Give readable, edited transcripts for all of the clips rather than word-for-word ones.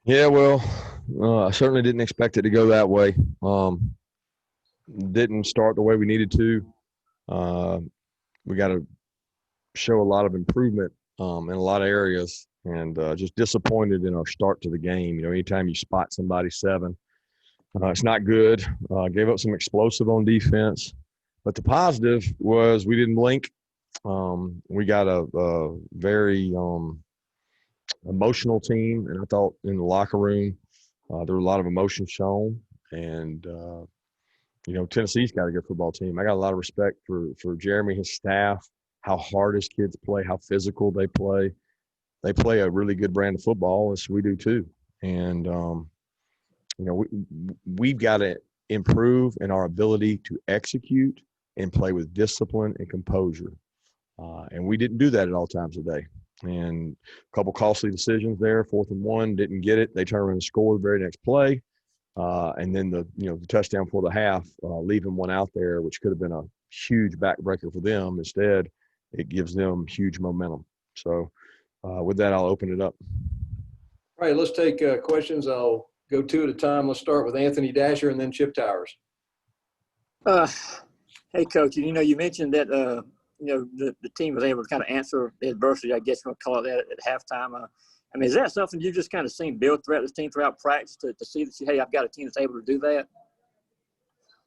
Yeah, well, I certainly didn't expect it to go that way. Didn't start the way we needed to. Uh, we got to show a lot of improvement in a lot of areas, and just disappointed in our start to the game. You know, anytime you spot somebody seven, it's not good. Gave up some explosive on defense, but the positive was we didn't blink. We got a very emotional team, and I thought in the locker room there were a lot of emotion shown, and you know, Tennessee's got a good football team. I got a lot of respect for Jeremy, his staff, how hard his kids play, how physical they play. They play a really good brand of football, as we do too. And you know, we've got to improve in our ability to execute and play with discipline and composure. And we didn't do that at all times of the day. And a couple costly decisions there. 4th and 1, didn't get it. They turn around and score the very next play. And then the touchdown for the half, leaving one out there, which could have been a huge backbreaker for them. Instead, it gives them huge momentum. So with that, I'll open it up. All right, let's take questions. I'll go two at a time. Let's start with Anthony Dasher and then Chip Towers. Hey, Coach, you mentioned that, the team was able to kind of answer the adversity, I guess we'll call it that, at halftime. I mean, is that something you've just kind of seen build throughout this team, throughout practice, to see that, hey, I've got a team that's able to do that?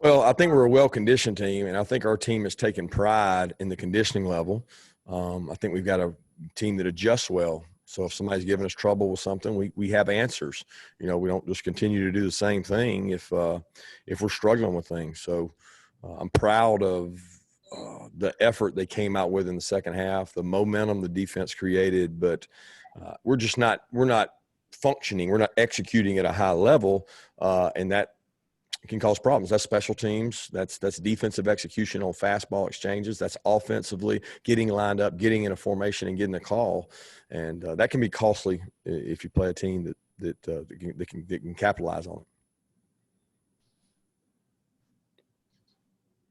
Well, I think we're a well-conditioned team, and I think our team has taken pride in the conditioning level. I think we've got a team that adjusts well. So if somebody's giving us trouble with something, we have answers. You know, we don't just continue to do the same thing if we're struggling with things. So I'm proud of the effort they came out with in the second half, the momentum the defense created, but we're not functioning. We're not executing at a high level, and that can cause problems. That's special teams. That's defensive execution on fastball exchanges. That's offensively getting lined up, getting in a formation, and getting a call, and that can be costly if you play a team that can capitalize on it.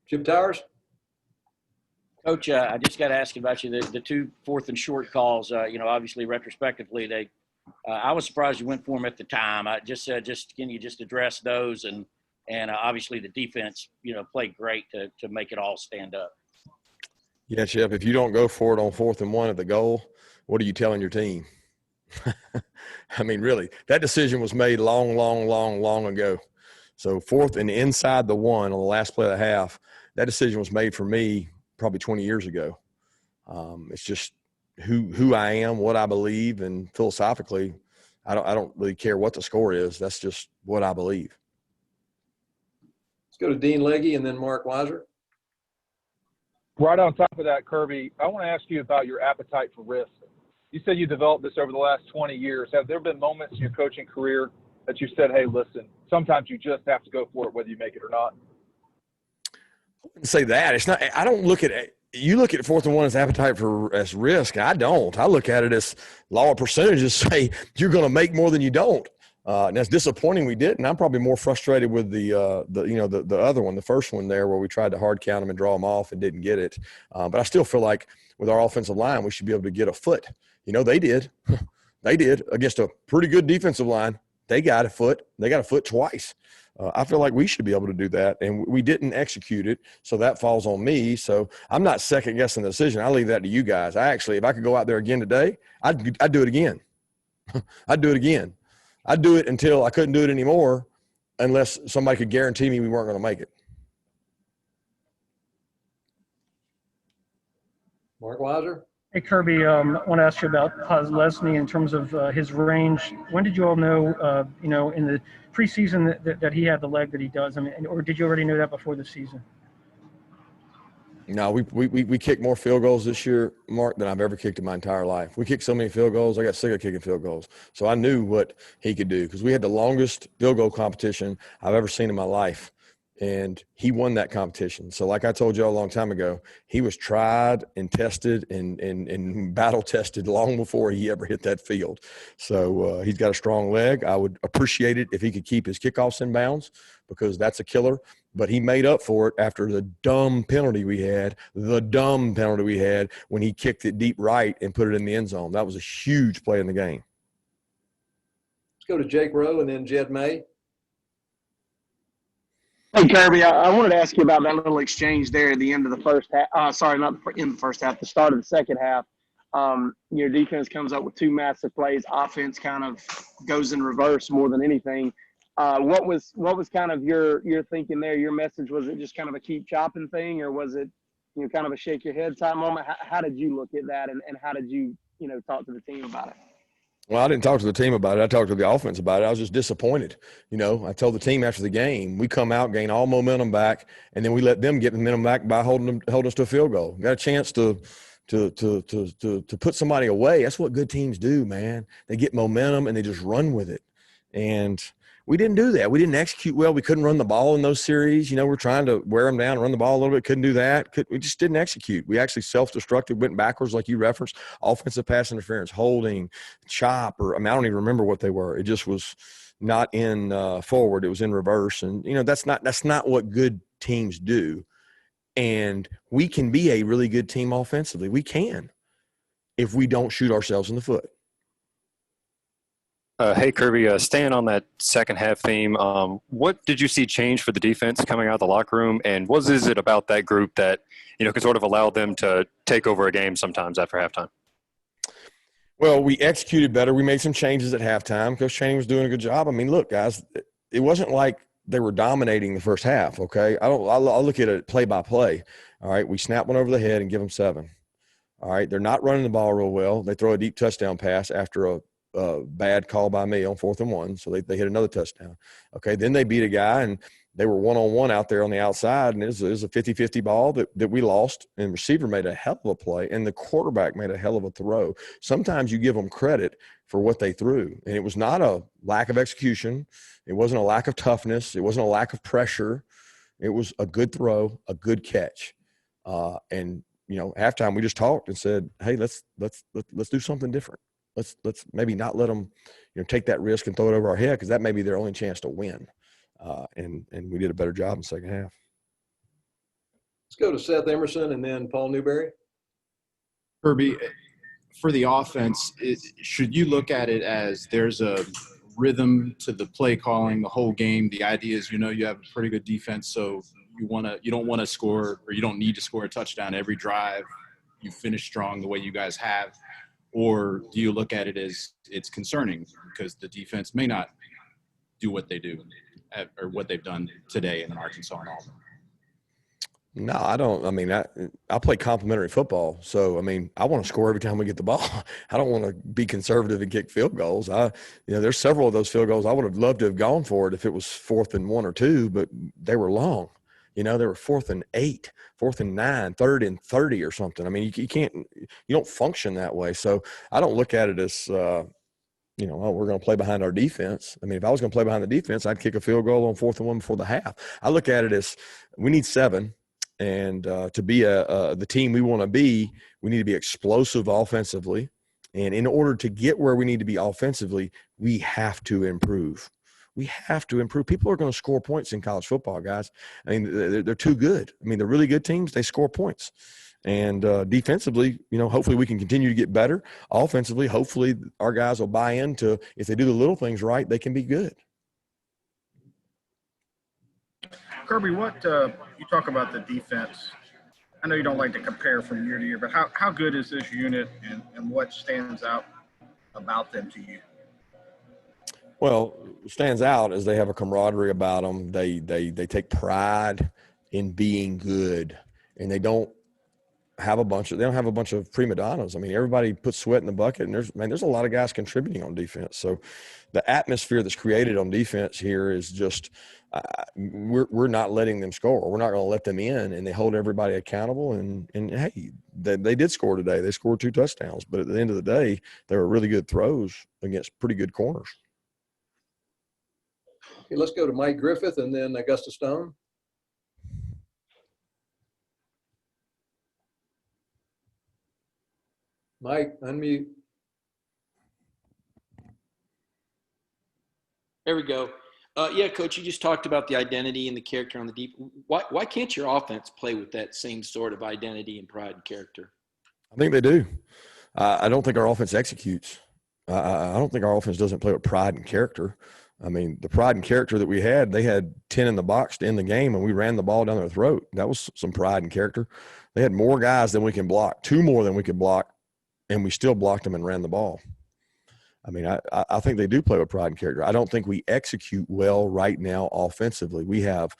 Chip Towers. Coach, I just got to ask about you the two 4th and short calls. Obviously retrospectively, I was surprised you went for them at the time. I just can you just address those and obviously the defense played great to make it all stand up. Yeah, Chip. If you don't go for it on 4th and 1 at the goal, what are you telling your team? I mean, really, that decision was made long ago. So 4th and inside the 1 on the last play of the half, that decision was made for me probably 20 years ago. It's just who I am, what I believe, and philosophically, I don't really care what the score is. That's just what I believe. Let's go to Dean Legge and then Mark Weiser. Right on top of that, Kirby, I want to ask you about your appetite for risk. You said you developed this over the last 20 years. Have there been moments in your coaching career that you said, hey, listen, sometimes you just have to go for it whether you make it or not? I wouldn't say that. It's not. I don't look at it. You look at 4th and 1 as appetite as risk. I don't. I look at it as law of percentages. Say you're going to make more than you don't. And that's disappointing. We didn't. I'm probably more frustrated with the other one, the first one there, where we tried to hard count them and draw them off and didn't get it. But I still feel like with our offensive line, we should be able to get a foot. They did. They did against a pretty good defensive line. They got a foot. They got a foot twice. I feel like we should be able to do that, and we didn't execute it, so that falls on me. So I'm not second-guessing the decision. I leave that to you guys. If I could go out there again today, I'd do it again. I'd do it again. I'd do it until I couldn't do it anymore unless somebody could guarantee me we weren't going to make it. Mark Weiser. Hey, Kirby, I want to ask you about Lesney in terms of his range. When did you all know, in the preseason that he had the leg that he does? I mean, or did you already know that before the season? No, we kicked more field goals this year, Mark, than I've ever kicked in my entire life. We kicked so many field goals. I got sick of kicking field goals. So I knew what he could do because we had the longest field goal competition I've ever seen in my life. And he won that competition. So like I told you a long time ago, he was tried and tested and battle tested long before he ever hit that field. So he's got a strong leg. I would appreciate it if he could keep his kickoffs in bounds because that's a killer. But he made up for it after the dumb penalty we had when he kicked it deep right and put it in the end zone. That was a huge play in the game. Let's go to Jake Rowe and then Jed May. Hey, Kirby, I wanted to ask you about that little exchange there at the end of the first half. Sorry, not in the first half, the start of the second half. Your defense comes up with two massive plays. Offense kind of goes in reverse more than anything. What was kind of your thinking there? Your message, was it just kind of a keep chopping thing, or was it, kind of a shake your head type moment? How did you look at that, and how did you, talk to the team about it? Well, I didn't talk to the team about it. I talked to the offense about it. I was just disappointed. I told the team after the game, we come out, gain all momentum back, and then we let them get momentum back by holding us to a field goal. Got a chance to put somebody away. That's what good teams do, man. They get momentum and they just run with it. And we didn't do that. We didn't execute well. We couldn't run the ball in those series. We're trying to wear them down and run the ball a little bit. Couldn't do that. We just didn't execute. We actually self-destructed, went backwards like you referenced, offensive pass interference, holding, chop, I don't even remember what they were. It just was not in forward. It was in reverse. And, that's not what good teams do. And we can be a really good team offensively. We can, if we don't shoot ourselves in the foot. Hey, Kirby, staying on that second half theme, what did you see change for the defense coming out of the locker room? And what is it about that group that, can sort of allow them to take over a game sometimes after halftime? Well, we executed better. We made some changes at halftime. Coach Channing was doing a good job. I mean, look, guys, it wasn't like they were dominating the first half, okay? I'll look at it play by play. All right, we snap one over the head and give them 7. All right, they're not running the ball real well. They throw a deep touchdown pass after a bad call by me on 4th and 1, so they hit another touchdown. Okay, then they beat a guy, and they were one-on-one out there on the outside, and it was a 50-50 ball that we lost, and the receiver made a hell of a play, and the quarterback made a hell of a throw. Sometimes you give them credit for what they threw, and it was not a lack of execution. It wasn't a lack of toughness. It wasn't a lack of pressure. It was a good throw, a good catch. And halftime we just talked and said, hey, let's do something different. Let's maybe not let them, take that risk and throw it over our head, because that may be their only chance to win. And we did a better job in the second half. Let's go to Seth Emerson and then Paul Newberry. Kirby, for the offense, should you look at it as there's a rhythm to the play calling the whole game? The idea is, you have a pretty good defense, so you don't want to score, or you don't need to score a touchdown every drive. You finish strong the way you guys have. Or do you look at it as it's concerning because the defense may not do what they do or what they've done today in Arkansas and Auburn? No, I don't. I mean, I play complimentary football. So, I mean, I want to score every time we get the ball. I don't want to be conservative and kick field goals. There's several of those field goals I would have loved to have gone for it if it was 4th and 1 or 2, but they were long. They were 4th and 8, 4th and 9, 3rd and 30 or something. I mean, you don't function that way. So I don't look at it as, we're going to play behind our defense. I mean, if I was going to play behind the defense, I'd kick a field goal on 4th and 1 before the half. I look at it as we need 7. And to be the team we want to be, we need to be explosive offensively. And in order to get where we need to be offensively, we have to improve. We have to improve. People are going to score points in college football, guys. I mean, they're too good. I mean, the really good teams, they score points. And defensively, hopefully we can continue to get better. Offensively, hopefully our guys will buy into, if they do the little things right, they can be good. Kirby, you talk about the defense. I know you don't like to compare from year to year, but how good is this unit, and what stands out about them to you? Well, stands out is they have a camaraderie about them. They take pride in being good, and they don't have a bunch of prima donnas. I mean, everybody puts sweat in the bucket, and there's a lot of guys contributing on defense. So the atmosphere that's created on defense here is just we're not letting them score. We're not going to let them in, and they hold everybody accountable. And hey, they did score today. They scored 2 touchdowns, but at the end of the day, they were really good throws against pretty good corners. Okay, let's go to Mike Griffith and then Augusta Stone. Mike, unmute. There we go. Yeah, Coach, you just talked about the identity and the character on the deep. Why can't your offense play with that same sort of identity and pride and character? I think they do. I don't think our offense executes. I don't think our offense doesn't play with pride and character. I mean, the pride and character that we had, they had 10 in the box to end the game, and we ran the ball down their throat. That was some pride and character. They had more guys than we can block, 2 more than we could block, and we still blocked them and ran the ball. I mean, I think they do play with pride and character. I don't think we execute well right now offensively. We have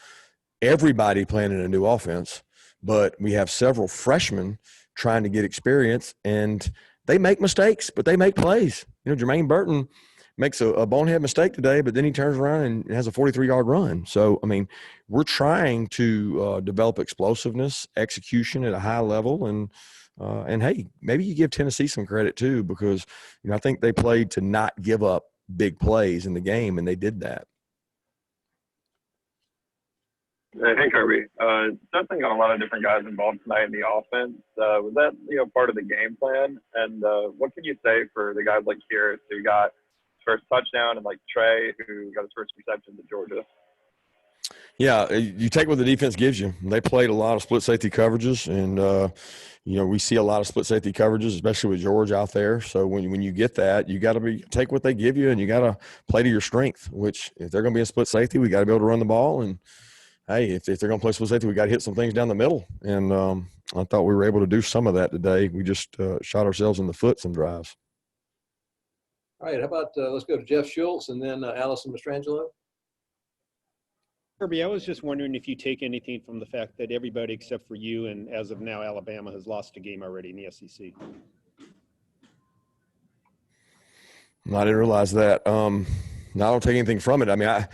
everybody playing in a new offense, but we have several freshmen trying to get experience, and they make mistakes, but they make plays. You know, Jermaine Burton makes a bonehead mistake today, but then he turns around and has a 43-yard run. So, I mean, we're trying to develop explosiveness, execution at a high level, and hey, maybe you give Tennessee some credit too, because I think they played to not give up big plays in the game, and they did that. Hey, Kirby. Definitely got a lot of different guys involved tonight in the offense. Was that part of the game plan? And what can you say for the guys like Kyrus who got his first touchdown, and like Trey who got his first reception to Georgia? Yeah, you take what the defense gives you. They played a lot of split safety coverages, and we see a lot of split safety coverages, especially with George out there. So when you get that, you got to take what they give you, and you got to play to your strength. Which, if they're going to be in split safety, we got to be able to run the ball. And hey, if they're going to play split safety, we got to hit some things down the middle. And I thought we were able to do some of that today. We just shot ourselves in the foot some drives. All right, how about let's go to Jeff Schultz and then Allison Mastrangelo. Kirby, I was just wondering if you take anything from the fact that everybody except for you and as of now Alabama has lost a game already in the SEC. I didn't realize that. I don't take anything from it. I mean,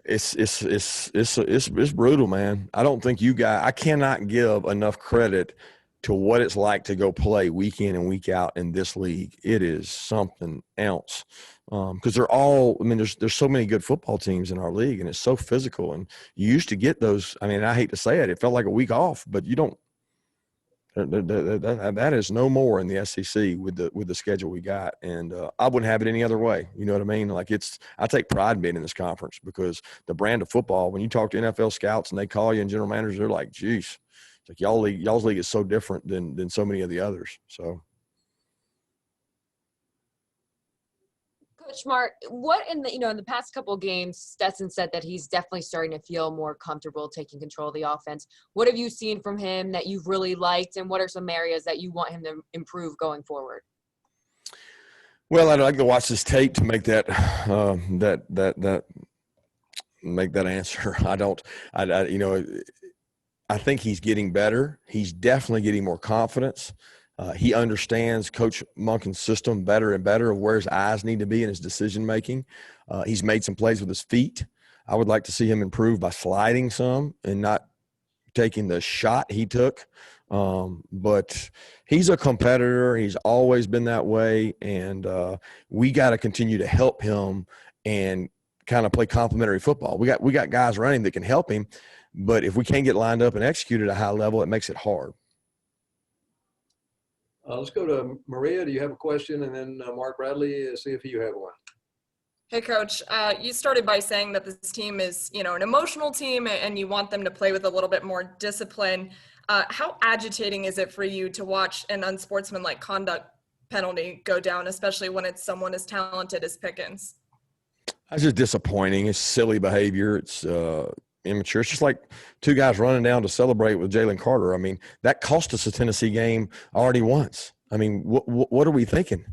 it's brutal, man. I don't think I cannot give enough credit to what it's like to go play week in and week out in this league. It is something else. Because they're all, I mean, there's so many good football teams in our league, and it's so physical. And you used to get those. I mean, I hate to say it, it felt like a week off, but you don't. That is no more in the SEC with the schedule we got, and I wouldn't have it any other way. You know what I mean? Like I take pride in being in this conference because the brand of football. When you talk to NFL scouts and they call you and general managers, they're like, "Geez, it's like y'all's league is so different than so many of the others." So. Coach Mark, what in the past couple of games, Stetson said that he's definitely starting to feel more comfortable taking control of the offense. What have you seen from him that you've really liked, and what are some areas that you want him to improve going forward? Well, I'd like to watch this tape to make that make that answer. I think he's getting better. He's definitely getting more confidence. He understands Coach Monken's system better and better of where his eyes need to be in his decision-making. He's made some plays with his feet. I would like to see him improve by sliding some and not taking the shot he took. But he's a competitor. He's always been that way, and we got to continue to help him and kind of play complementary football. We got guys running that can help him, but if we can't get lined up and execute at a high level, it makes it hard. Let's go to Maria. Do you have a question? And then Mark Bradley, see if you have one. Hey, Coach. You started by saying that this team is, an emotional team and you want them to play with a little bit more discipline. How agitating is it for you to watch an unsportsmanlike conduct penalty go down, especially when it's someone as talented as Pickens? That's just disappointing. It's silly behavior. It's immature. It's just like two guys running down to celebrate with Jalen Carter. I mean, that cost us a Tennessee game already once. I mean, what are we thinking?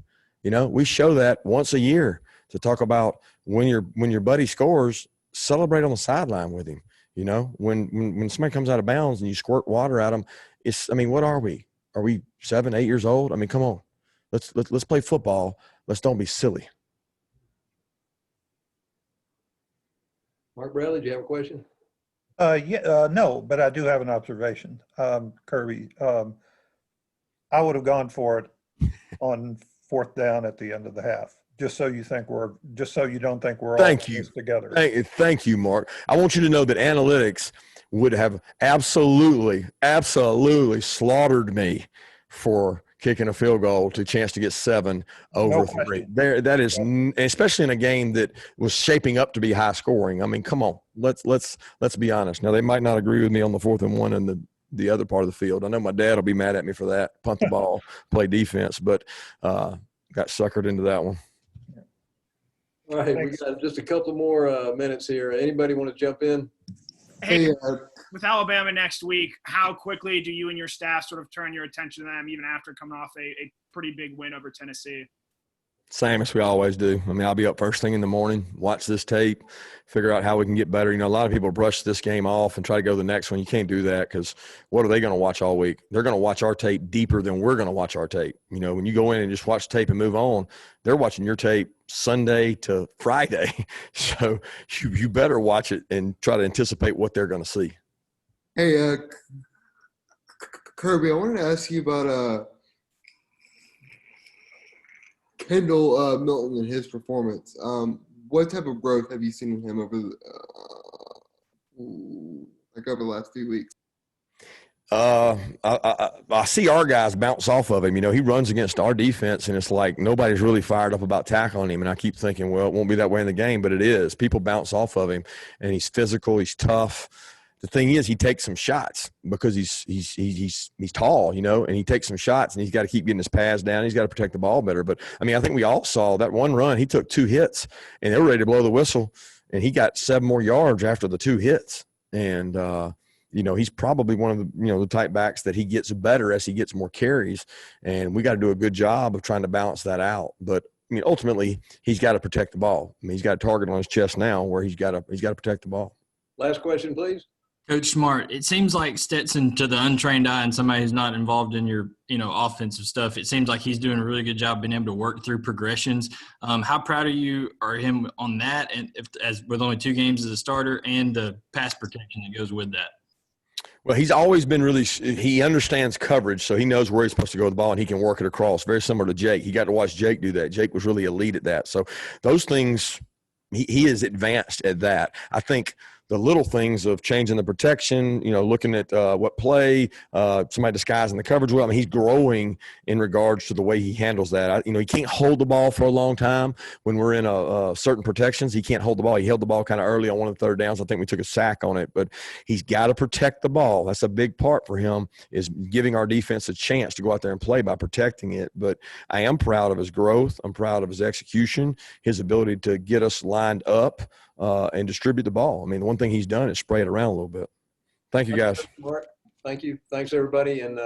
We show that once a year to talk about when your buddy scores, celebrate on the sideline with him. When somebody comes out of bounds and you squirt water at them, what are we? Are we 7, 8 years old? I mean, come on, let's play football. Let's don't be silly. Mark Bradley, do you have a question? No, but I do have an observation. Kirby, I would have gone for it on 4th down at the end of the half, just so you don't think we're all together. Thank you, Mark. I want you to know that analytics would have absolutely slaughtered me for kicking a field goal to chance to get 7 over 3. That is, especially in a game that was shaping up to be high scoring. I mean, come on, let's be honest. Now they might not agree with me on the 4th and 1 and the other part of the field. I know my dad will be mad at me for that. Punt the ball, play defense, but got suckered into that one. All right, Thanks. we got just a couple more minutes here. Anybody want to jump in? Hey, with Alabama next week, how quickly do you and your staff sort of turn your attention to them, even after coming off a pretty big win over Tennessee? Same as we always do. I mean, I'll be up first thing in the morning, watch this tape, figure out how we can get better. You know, a lot of people brush this game off and try to go to the next one. You can't do that because what are they going to watch all week? They're going to watch our tape deeper than we're going to watch our tape. You know, when you go in and just watch tape and move on, they're watching your tape Sunday to Friday. So you better watch it and try to anticipate what they're going to see. Hey, Kirby, I wanted to ask you about Kendall Milton and his performance. What type of growth have you seen in him over the last few weeks? I see our guys bounce off of him. You know, he runs against our defense, and it's like nobody's really fired up about tackling him. And I keep thinking, well, it won't be that way in the game, but it is. People bounce off of him, and he's physical, he's tough. The thing is, he takes some shots because he's tall, you know, and he takes some shots, and he's got to keep getting his pads down. He's got to protect the ball better. But I mean, I think we all saw that one run. He took 2 hits, and they were ready to blow the whistle, and he got 7 more yards after the 2 hits. And you know, he's probably one of the, you know, the type backs that he gets better as he gets more carries, and we got to do a good job of trying to balance that out. But I mean, ultimately, he's got to protect the ball. I mean, he's got a target on his chest now where he's got to protect the ball. Last question, please. Coach Smart, it seems like Stetson, to the untrained eye and somebody who's not involved in your, you know, offensive stuff, it seems like he's doing a really good job being able to work through progressions. How proud of you are him on that, and as with only 2 games as a starter, and the pass protection that goes with that? Well, he's always been really – he understands coverage, so he knows where he's supposed to go with the ball, and he can work it across. Very similar to Jake. He got to watch Jake do that. Jake was really elite at that. So those things he is advanced at that. I think – the little things of changing the protection, you know, looking at what play, somebody disguising the coverage well. I mean, he's growing in regards to the way he handles that. You know, he can't hold the ball for a long time when we're in certain protections. He can't hold the ball. He held the ball kind of early on one of the 3rd downs. I think we took a sack on it, but he's got to protect the ball. That's a big part for him, is giving our defense a chance to go out there and play by protecting it. But I am proud of his growth. I'm proud of his execution, his ability to get us lined up and distribute the ball. I mean, the one thing he's done is spray it around a little bit. Thank you, guys. Mark, thank you. Thanks, everybody. And